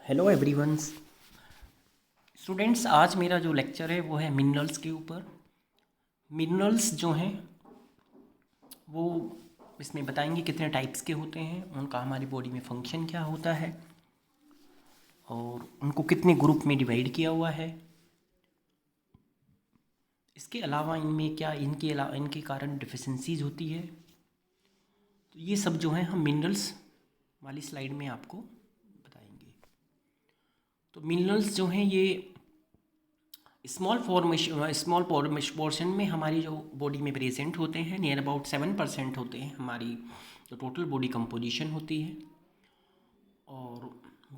Hello everyone students, आज मेरा जो लेक्चर है वो है मिनरल्स के ऊपर। मिनरल्स जो हैं वो इसमें बताएंगे कितने टाइप्स के होते हैं, उनका हमारी बॉडी में फंक्शन क्या होता है और उनको कितने ग्रुप में डिवाइड किया हुआ है। इसके अलावा इनमें क्या इनके कारण डिफिशेंसीज होती है। तो ये सब जो है हम मिनरल्स वाली स्लाइड में आपको बताएंगे। तो मिनरल्स जो हैं ये स्मॉल पोर्शन में हमारी जो बॉडी में प्रेजेंट होते हैं, नियर अबाउट 7% होते हैं हमारी जो टोटल बॉडी कंपोजिशन होती है। और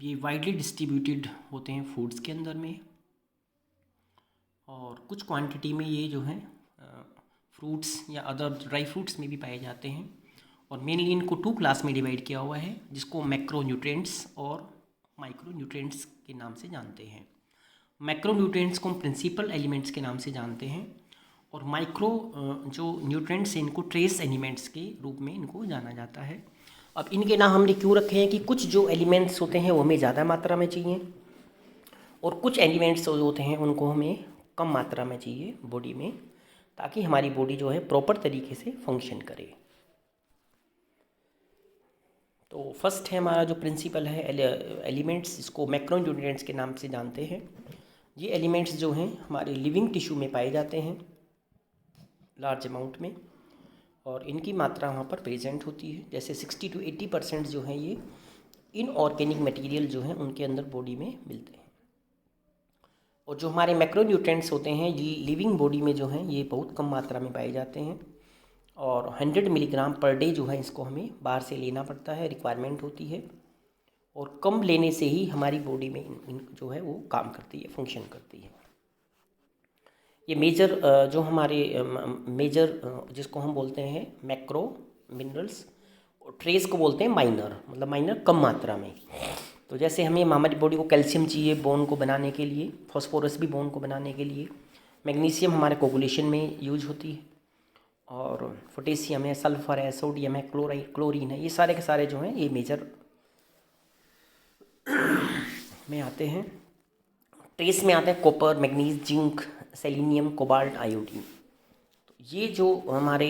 ये वाइडली डिस्ट्रीब्यूटेड होते हैं फूड्स के अंदर में, और कुछ क्वांटिटी में ये जो हैं फ्रूट्स या अदर ड्राई फ्रूट्स में भी पाए जाते हैं। और मेनली इनको 2 क्लास में डिवाइड किया हुआ है, जिसको मैक्रोन्यूट्रिएंट्स और माइक्रोन्यूट्रिएंट्स के नाम से जानते हैं। मैक्रोन्यूट्रिएंट्स को हम प्रिंसिपल एलिमेंट्स के नाम से जानते हैं, और माइक्रो जो न्यूट्रिएंट्स हैं इनको ट्रेस एलिमेंट्स के रूप में इनको जाना जाता है। अब इनके नाम हमने क्यों रखे हैं कि कुछ जो एलिमेंट्स होते हैं वो हमें ज़्यादा मात्रा में चाहिए, और कुछ एलिमेंट्स जो होते हैं उनको हमें कम मात्रा में चाहिए बॉडी में, ताकि हमारी बॉडी जो है प्रॉपर तरीके से फंक्शन करे। तो फर्स्ट है हमारा जो प्रिंसिपल है एलिमेंट्स, इसको मैक्रोन्यूट्रिएंट्स के नाम से जानते हैं। ये एलिमेंट्स जो हैं हमारे लिविंग टिश्यू में पाए जाते हैं लार्ज अमाउंट में, और इनकी मात्रा वहाँ पर प्रेजेंट होती है। जैसे 60 to 80% जो है ये इनऑर्गेनिक मटेरियल जो हैं उनके अंदर बॉडी में मिलते हैं। और जो हमारे मैक्रोन्यूट्रिएंट्स होते हैं ये लिविंग बॉडी में जो हैं ये बहुत कम मात्रा में पाए जाते हैं, और 100 मिलीग्राम पर डे जो है इसको हमें बाहर से लेना पड़ता है, रिक्वायरमेंट होती है। और कम लेने से ही हमारी बॉडी में जो है वो काम करती है, फंक्शन करती है। ये मेजर जो हमारे मेजर जिसको हम बोलते हैं मैक्रो मिनरल्स, और ट्रेस को बोलते हैं माइनर, मतलब माइनर कम मात्रा में। तो जैसे हमें हमारी बॉडी को कैल्शियम चाहिए बोन को बनाने के लिए, फॉस्फोरस भी बोन को बनाने के लिए, मैग्नीशियम हमारे कोगुलेशन में यूज होती है, और पोटेशियम है, सल्फर है, सोडियम है, क्लोरीन है, ये सारे के सारे जो हैं ये मेजर में आते हैं। ट्रेस में आते हैं copper, manganese, zinc, selenium, cobalt, iodine. तो ये जो हमारे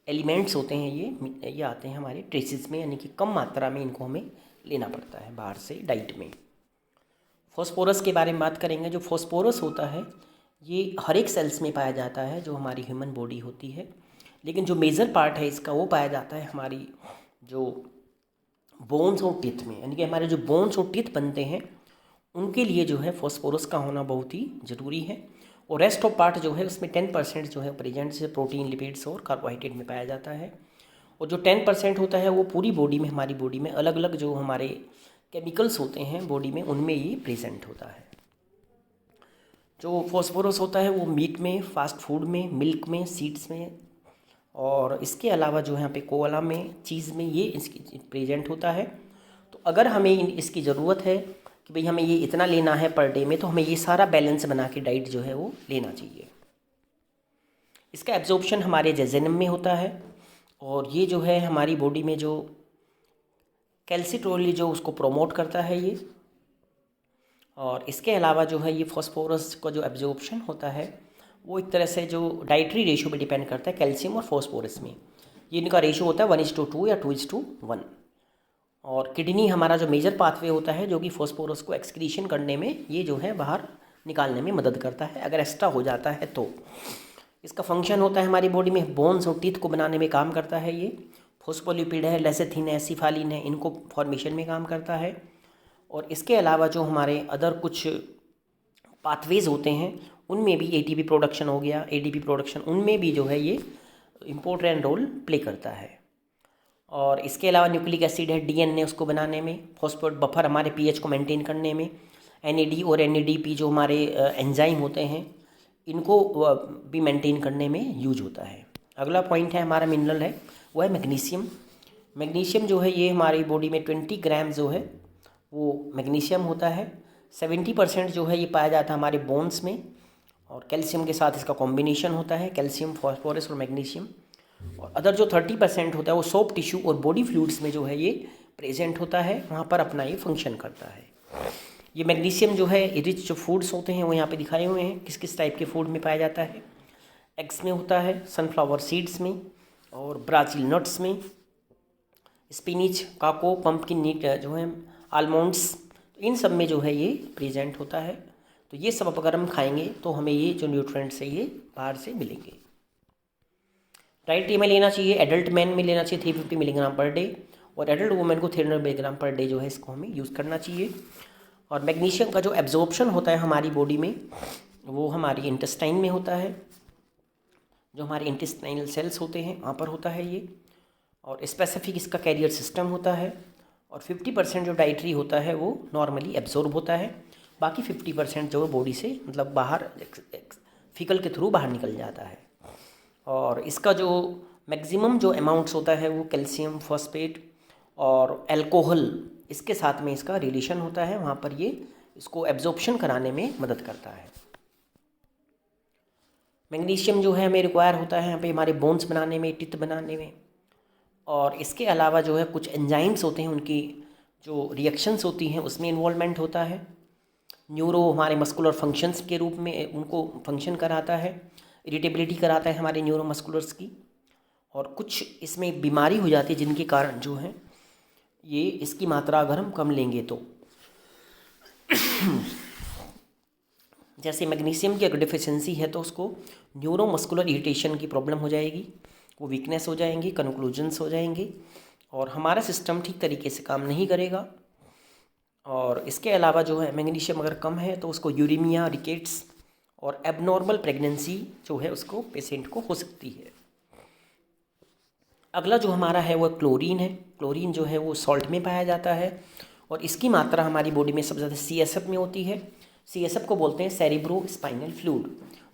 एलिमेंट्स होते हैं ये आते हैं हमारे ट्रेसेस में, यानी कि कम मात्रा में इनको हमें लेना पड़ता है बाहर से डाइट में। फॉस्फोरस के बारे में बात करेंगे। जो फॉस्फोरस होता है ये हर एक सेल्स में पाया जाता है जो हमारी ह्यूमन बॉडी होती है, लेकिन जो मेजर पार्ट है इसका वो पाया जाता है हमारी जो बोन्स और टीथ में, यानी कि हमारे जो बोन्स और टीथ बनते हैं उनके लिए जो है फॉस्फोरस का होना बहुत ही ज़रूरी है। और रेस्ट ऑफ पार्ट जो है उसमें 10% जो है प्रेजेंट से प्रोटीन, लिपिड्स और कार्बोहाइड्रेट में पाया जाता है। और जो 10% होता है वो पूरी बॉडी में, हमारी बॉडी में अलग अलग जो हमारे केमिकल्स होते हैं बॉडी में उनमें ये प्रेजेंट होता है। जो फॉस्फोरस होता है वो मीट में, फास्ट फूड में, मिल्क में, सीड्स में, और इसके अलावा जो है यहाँ पे कोला में, चीज़ में ये इसकी प्रेजेंट होता है। तो अगर हमें इसकी ज़रूरत है कि भाई हमें ये इतना लेना है पर डे में, तो हमें ये सारा बैलेंस बना के डाइट जो है वो लेना चाहिए। इसका एब्जॉर्प्शन हमारे जेजेनम में होता है, और ये जो है हमारी बॉडी में जो कैल्सिट्रोल जो उसको प्रोमोट करता है ये। और इसके अलावा जो है ये फॉस्फोरस का जो एब्जॉर्प्शन होता है वो एक तरह से जो डाइटरी रेशो पे डिपेंड करता है कैल्शियम और फॉस्फोरस में। ये इनका रेशो होता है 1:2 या 2:1। और किडनी हमारा जो मेजर पाथवे होता है जो कि फॉस्फोरस को एक्सक्रीशन करने में, ये जो है बाहर निकालने में मदद करता है अगर एक्स्ट्रा हो जाता है तो। इसका फंक्शन होता है हमारी बॉडी में बोन्स और टीथ को बनाने में काम करता है ये। फॉस्फोलिपिड है, लेसेथिन है, सिफालिन है, इनको फॉर्मेशन में काम करता है। और इसके अलावा जो हमारे अदर कुछ पाथवेज होते हैं उनमें भी एटीपी प्रोडक्शन हो गया, एडीपी प्रोडक्शन, उनमें भी जो है ये इम्पोर्टेंट रोल प्ले करता है। और इसके अलावा न्यूक्लिक एसिड है, डीएनए उसको बनाने में, फॉस्फेट बफर हमारे पीएच को मेंटेन करने में, एनएडी और एनएडीपी जो हमारे एंजाइम होते हैं इनको भी मेंटेन करने में यूज होता है। अगला पॉइंट है हमारा मिनरल है वो है मैग्नीशियम। मैग्नीशियम जो है ये हमारी बॉडी में 20 ग्राम जो है वो मैग्नीशियम होता है। 70% जो है ये पाया जाता है हमारे बोन्स में, और कैल्शियम के साथ इसका कॉम्बिनेशन होता है, कैल्शियम, फॉस्फोरस और मैग्नीशियम। और अदर जो 30% होता है वो सॉफ्ट टिश्यू और बॉडी फ्लूइड्स में जो है ये प्रेजेंट होता है, वहाँ पर अपना ये फंक्शन करता है। ये मैग्नीशियम जो है रिच जो फूड्स होते हैं वो यहाँ पे दिखाए हुए हैं, किस किस टाइप के फूड में पाया जाता है। एग्स में होता है, सनफ्लावर सीड्स में, और ब्राज़ील नट्स में, स्पिनिच, काको, पम्पकिन नीट जो है, आलमंड्स, तो इन सब में जो है ये प्रेजेंट होता है। तो ये सब अगर हम खाएंगे तो हमें ये जो न्यूट्रिएंट्स है ये बाहर से मिलेंगे। डाइट में लेना चाहिए, एडल्ट मैन में लेना चाहिए 350 मिलीग्राम पर डे, और एडल्ट वुमेन को 300 मिलीग्राम पर डे जो है इसको हमें यूज़ करना चाहिए। और मैग्नीशियम का जो एब्जॉर्प्शन होता है हमारी बॉडी में वो हमारी इंटेस्टाइन में होता है, जो हमारे इंटेस्टाइनल सेल्स होते हैं वहाँ पर होता है ये, और स्पेसिफिक इसका कैरियर सिस्टम होता है। और 50% जो डाइटरी होता है वो नॉर्मली एब्जॉर्ब होता है, बाकी 50% जो बॉडी से मतलब बाहर फीकल के थ्रू बाहर निकल जाता है। और इसका जो मैक्सिमम जो अमाउंट्स होता है वो कैल्शियम, फॉस्फेट और अल्कोहल, इसके साथ में इसका रिलेशन होता है, वहाँ पर ये इसको एब्जॉर्प्शन कराने में मदद करता है। मैग्नीशियम जो है हमें रिक्वायर होता है यहाँ पे हमारे बोन्स बनाने में, टीथ बनाने में। और इसके अलावा जो है कुछ एंजाइम्स होते हैं, उनकी जो रिएक्शंस होती हैं उसमें इन्वॉल्वमेंट होता है। न्यूरो हमारे मस्कुलर फंक्शंस के रूप में उनको फंक्शन कराता है, इरिटेबिलिटी कराता है हमारे न्यूरो मस्कुलर्स की। और कुछ इसमें बीमारी हो जाती है जिनके कारण जो है ये इसकी मात्रा अगर हम कम लेंगे तो जैसे मैग्नीशियम की अगर डिफिशिएंसी है तो उसको न्यूरो मस्कुलर इरिटेशन की प्रॉब्लम हो जाएगी, वो वीकनेस हो जाएंगी, कंक्लूजन्स हो जाएंगे, और हमारा सिस्टम ठीक तरीके से काम नहीं करेगा। और इसके अलावा जो है मैग्नीशियम अगर कम है तो उसको यूरीमिया, रिकेट्स और एबनॉर्मल प्रेगनेंसी जो है उसको पेशेंट को हो सकती है। अगला जो हमारा है वो क्लोरीन है। क्लोरीन जो है वो सॉल्ट में पाया जाता है, और इसकी मात्रा हमारी बॉडी में सबसे ज़्यादा CSF में होती है। CSF को बोलते हैं सेरिब्रो स्पाइनल फ्लूइड,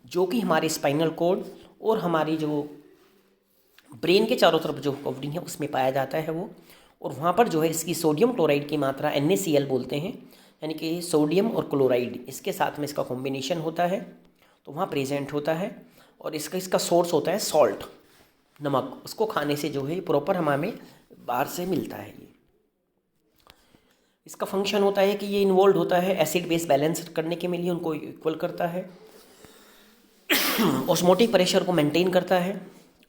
जो कि हमारे स्पाइनल कॉर्ड और हमारी जो ब्रेन के चारों तरफ जो कवरिंग है उसमें पाया जाता है वो। और वहाँ पर जो है इसकी सोडियम क्लोराइड की मात्रा NaCl बोलते हैं, यानी कि सोडियम और क्लोराइड इसके साथ में इसका कॉम्बिनेशन होता है, तो वहाँ प्रेजेंट होता है। और इसका सोर्स होता है सॉल्ट, नमक, उसको खाने से जो है प्रॉपर हमें बाहर से मिलता है। ये इसका फंक्शन होता है कि ये इन्वॉल्व होता है एसिड बेस बैलेंस करने के लिए, उनको इक्वल करता है, ऑस्मोटिक प्रेशर को मेंटेन करता है,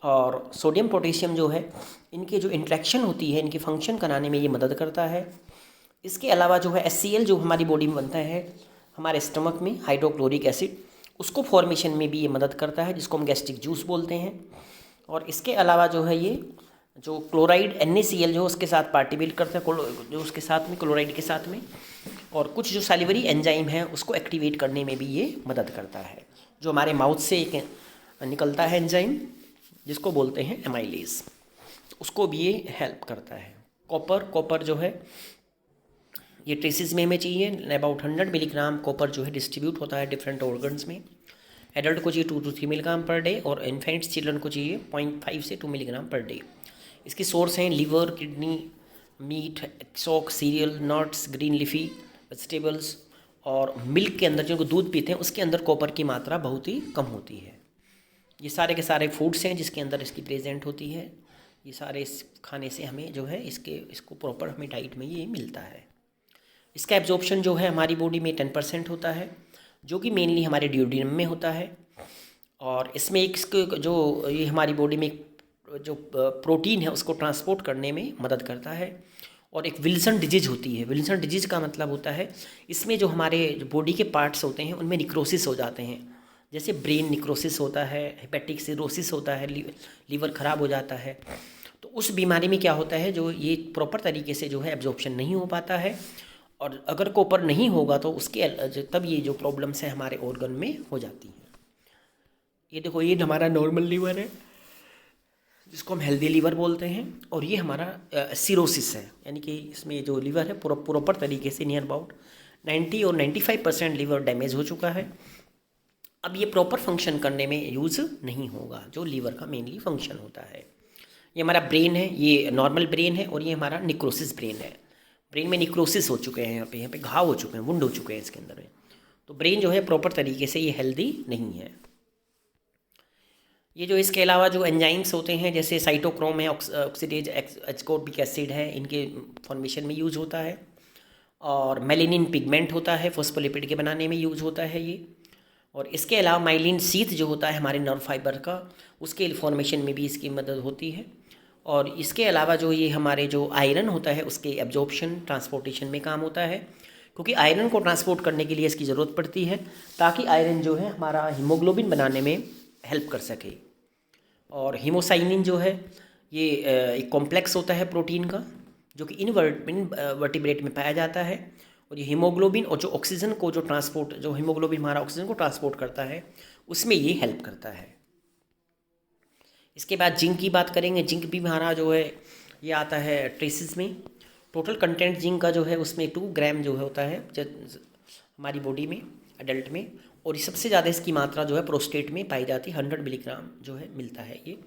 और सोडियम पोटेशियम जो है इनकी जो इंट्रैक्शन होती है इनकी फंक्शन कराने में ये मदद करता है। इसके अलावा जो है HCl जो हमारी बॉडी में बनता है हमारे स्टमक में, हाइड्रोक्लोरिक एसिड, उसको फॉर्मेशन में भी ये मदद करता है, जिसको हम गैस्ट्रिक जूस बोलते हैं। और इसके अलावा जो है ये जो क्लोराइड NaCl जो उसके साथ पार्टिसिपेट करता है, जो उसके साथ में क्लोराइड के साथ में, और कुछ जो सैलिवरी एंजाइम है उसको एक्टिवेट करने में भी ये मदद करता है। जो हमारे माउथ से एक निकलता है एंजाइम जिसको बोलते हैं एमाइलेज, उसको भी ये हेल्प करता है। कॉपर जो है ये ट्रेसिस में हमें चाहिए, अबाउट 100 मिलीग्राम कॉपर जो है डिस्ट्रीब्यूट होता है डिफरेंट ऑर्गन्स में। एडल्ट को चाहिए 2 to 3 मिलीग्राम पर डे, और इन्फेंट्स चिल्ड्रन को चाहिए 0.5 से 2 मिलीग्राम पर डे। इसकी सोर्स हैं लिवर, किडनी, मीट, सॉक, cereal, nuts, green leafy vegetables, और मिल्क के अंदर जो दूध पीते हैं उसके अंदर कॉपर की मात्रा बहुत ही कम होती है। ये सारे के सारे फूड्स हैं जिसके अंदर इसकी प्रेजेंट होती है। ये सारे इस खाने से हमें जो है इसको प्रॉपर हमें डाइट में ये मिलता है। इसका एब्जॉर्प्शन जो है हमारी बॉडी में 10% होता है, जो कि मेनली हमारे ड्यूडेनम में होता है। और इसमें एक जो ये हमारी बॉडी में जो प्रोटीन है उसको ट्रांसपोर्ट करने में मदद करता है। और एक विल्सन डिजीज होती है। विल्सन डिजीज का मतलब होता है इसमें जो हमारे जो बॉडी के पार्ट्स होते हैं उनमें निक्रोसिस हो जाते हैं, जैसे ब्रेन निक्रोसिस होता है, हेपेटिक सिरोसिस होता है, लीवर ख़राब हो जाता है। तो उस बीमारी में क्या होता है, जो ये प्रॉपर तरीके से जो है एब्जॉर्प्शन नहीं हो पाता है, और अगर कॉपर नहीं होगा तो उसके तब ये जो प्रॉब्लम्स हैं हमारे ऑर्गन में हो जाती हैं। ये देखो, ये हमारा नॉर्मल लीवर है जिसको हम हेल्दी लीवर बोलते हैं, और ये हमारा सिरोसिस है, यानी कि इसमें जो लीवर है प्रॉपर तरीके से नियर अबाउट 90 और 95% लीवर डैमेज हो चुका है। अब ये प्रॉपर फंक्शन करने में यूज़ नहीं होगा, जो लीवर का मेनली फंक्शन होता है। ये हमारा ब्रेन है, ये नॉर्मल ब्रेन है, और ये हमारा निक्रोसिस ब्रेन है। ब्रेन में निक्रोसिस हो चुके हैं, यहाँ पे घाव हो चुके हैं, वुंड हो चुके हैं इसके अंदर में। तो ब्रेन जो है प्रॉपर तरीके से ये हेल्दी नहीं है। ये जो इसके अलावा जो एंजाइम्स होते हैं जैसे साइटोक्रोम है, ऑक्सीडेज एस्कॉर्बिक एसिड है, इनके फॉर्मेशन में यूज़ होता है। और मेलेनिन पिगमेंट होता है, फॉस्फोलिपिड के बनाने में यूज होता है ये। और इसके अलावा माइलिन शीथ जो होता है हमारे नर्व फाइबर का, उसके फॉर्मेशन में भी इसकी मदद होती है। और इसके अलावा जो ये हमारे जो आयरन होता है उसके एब्जॉर्प्शन ट्रांसपोर्टेशन में काम होता है, क्योंकि आयरन को ट्रांसपोर्ट करने के लिए इसकी ज़रूरत पड़ती है, ताकि आयरन जो है हमारा हीमोग्लोबिन बनाने में हेल्प कर सके। और हीमोसाइनिन जो है ये एक कॉम्प्लेक्स होता है प्रोटीन का, जो कि वर्टिब्रेट में पाया जाता है। और ये हीमोग्लोबिन और जो ऑक्सीजन को जो ट्रांसपोर्ट, जो हीमोग्लोबिन हमारा ऑक्सीजन को ट्रांसपोर्ट करता है, उसमें ये हेल्प करता है। इसके बाद जिंक की बात करेंगे। जिंक भी हमारा जो है ये आता है ट्रेसेस में। टोटल कंटेंट जिंक का जो है उसमें 2 ग्राम जो है होता है हमारी बॉडी में, एडल्ट में। और ये सबसे ज़्यादा इसकी मात्रा जो है प्रोस्टेट में पाई जाती है, 100 मिलीग्राम जो है मिलता है ये।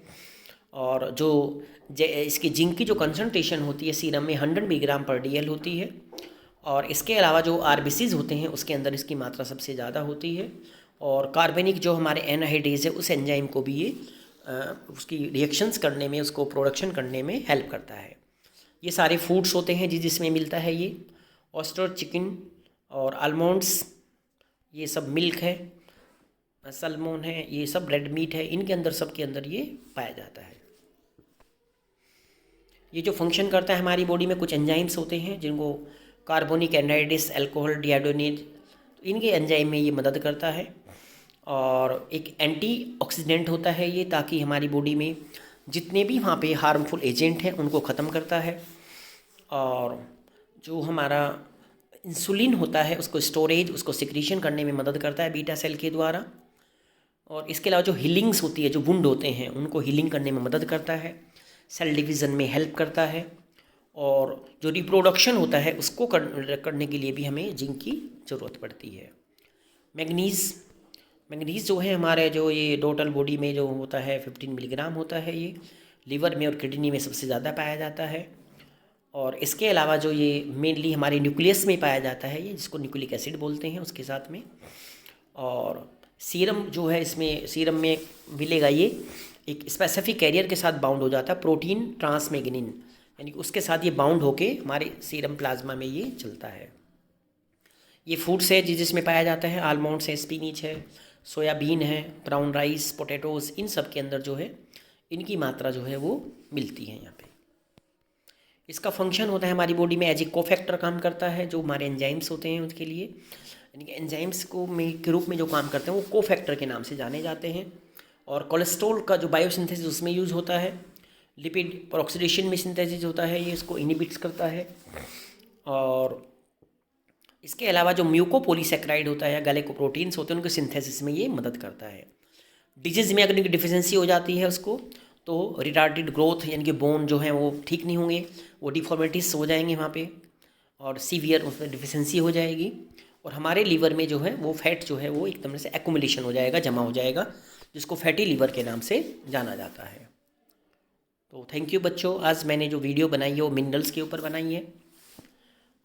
और जो इसकी जिंक की जो कंसनट्रेशन होती है सीरम में 100 मिलीग्राम पर DL होती है। और इसके अलावा जो RBCs होते हैं उसके अंदर इसकी मात्रा सबसे ज़्यादा होती है। और कार्बनिक जो हमारे एनहाइड्रेज है उस एंजाइम को भी ये उसकी रिएक्शंस करने में, उसको प्रोडक्शन करने में हेल्प करता है। ये सारे फूड्स होते हैं जिसमें मिलता है ये। ऑस्टर, चिकन और आलमंड्स, ये सब मिल्क है, सल्मोन है, ये सब रेड मीट है, इनके अंदर, सब के अंदर ये पाया जाता है। ये जो फंक्शन करता है हमारी बॉडी में, कुछ एंजाइम्स होते हैं जिनको कार्बोनिक एनहाइड्रेस, अल्कोहल, डिहाइड्रोनेज, तो इनके एंजाइम में ये मदद करता है। और एक एंटीऑक्सीडेंट होता है ये, ताकि हमारी बॉडी में जितने भी वहाँ पे हार्मफुल एजेंट हैं उनको ख़त्म करता है। और जो हमारा इंसुलिन होता है उसको स्टोरेज, उसको सिक्रीशन करने में मदद करता है बीटा सेल के द्वारा। और इसके अलावा जो हीलिंग्स होती है, जो वुंड होते हैं उनको हीलिंग करने में मदद करता है, सेल डिवीज़न में हेल्प करता है। और जो रिप्रोडक्शन होता है उसको करने के लिए भी हमें जिंक की ज़रूरत पड़ती है। मैग्नीज़ जो है हमारे जो ये टोटल बॉडी में जो होता है 15 मिलीग्राम होता है। ये लीवर में और किडनी में सबसे ज़्यादा पाया जाता है। और इसके अलावा जो ये मेनली हमारे न्यूक्लियस में पाया जाता है, ये जिसको न्यूक्लिक एसिड बोलते हैं उसके साथ में। और सीरम जो है, इसमें सीरम में मिलेगा ये एक स्पेसिफिक कैरियर के साथ बाउंड हो जाता है, प्रोटीन ट्रांसमेग्निन, यानी कि उसके साथ ये बाउंड होके हमारे सीरम प्लाज्मा में ये चलता है। ये फूड्स है जिसमें पाया जाता है, आलमंड्स है, स्पिनिच है, सोयाबीन है, ब्राउन राइस, पोटैटोज़, इन सब के अंदर जो है इनकी मात्रा जो है वो मिलती है यहाँ पे। इसका फंक्शन होता है हमारी बॉडी में एज ए कोफैक्टर काम करता है, जो हमारे एंजाइम्स होते हैं उसके लिए, यानी कि एंजाइम्स को के रूप में जो काम करते हैं वो कोफैक्टर के नाम से जाने जाते हैं। और कोलेस्ट्रॉल का जो बायोसिंथेसिस उसमें यूज़ होता है, लिपिड पर ऑक्सीडेशन में सिंथेसिस होता है, ये इसको इनहिबिट्स करता है। और इसके अलावा जो म्यूकोपॉलीसैकेराइड होता है या ग्लाइकोप्रोटीन्स होते हैं उनके सिंथेसिस में ये मदद करता है। डिजीज़ में अगर इनकी डिफिशिएंसी हो जाती है उसको, तो रिटार्डेड ग्रोथ, यानी कि बोन जो है वो ठीक नहीं होंगे, वो डिफॉर्मिटीज हो जाएंगे वहाँ पे, और सीवियर उसमें डिफिशिएंसी हो जाएगी। और हमारे लीवर में जो है वो फैट जो है वो एकदम से एक्यूमुलेशन हो जाएगा, जमा हो जाएगा, जिसको फैटी लीवर के नाम से जाना जाता है। तो थैंक यू बच्चों, आज मैंने जो वीडियो बनाई है वो मिनरल्स के ऊपर बनाई है।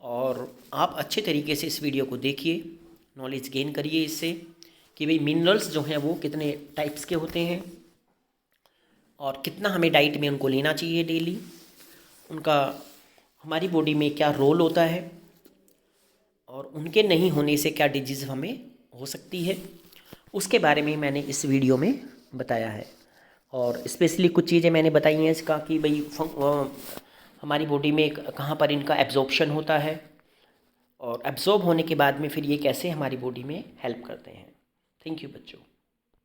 और आप अच्छे तरीके से इस वीडियो को देखिए, नॉलेज गेन करिए इससे कि भाई मिनरल्स जो हैं वो कितने टाइप्स के होते हैं और कितना हमें डाइट में उनको लेना चाहिए डेली, उनका हमारी बॉडी में क्या रोल होता है, और उनके नहीं होने से क्या डिजीज़ हमें हो सकती है, उसके बारे में मैंने इस वीडियो में बताया है। और स्पेशली कुछ चीज़ें मैंने बताई हैं इसका कि भाई हमारी बॉडी में कहाँ पर इनका एब्जॉर्प्शन होता है, और एब्जॉर्ब होने के बाद में फिर ये कैसे हमारी बॉडी में हेल्प करते हैं। थैंक यू बच्चों।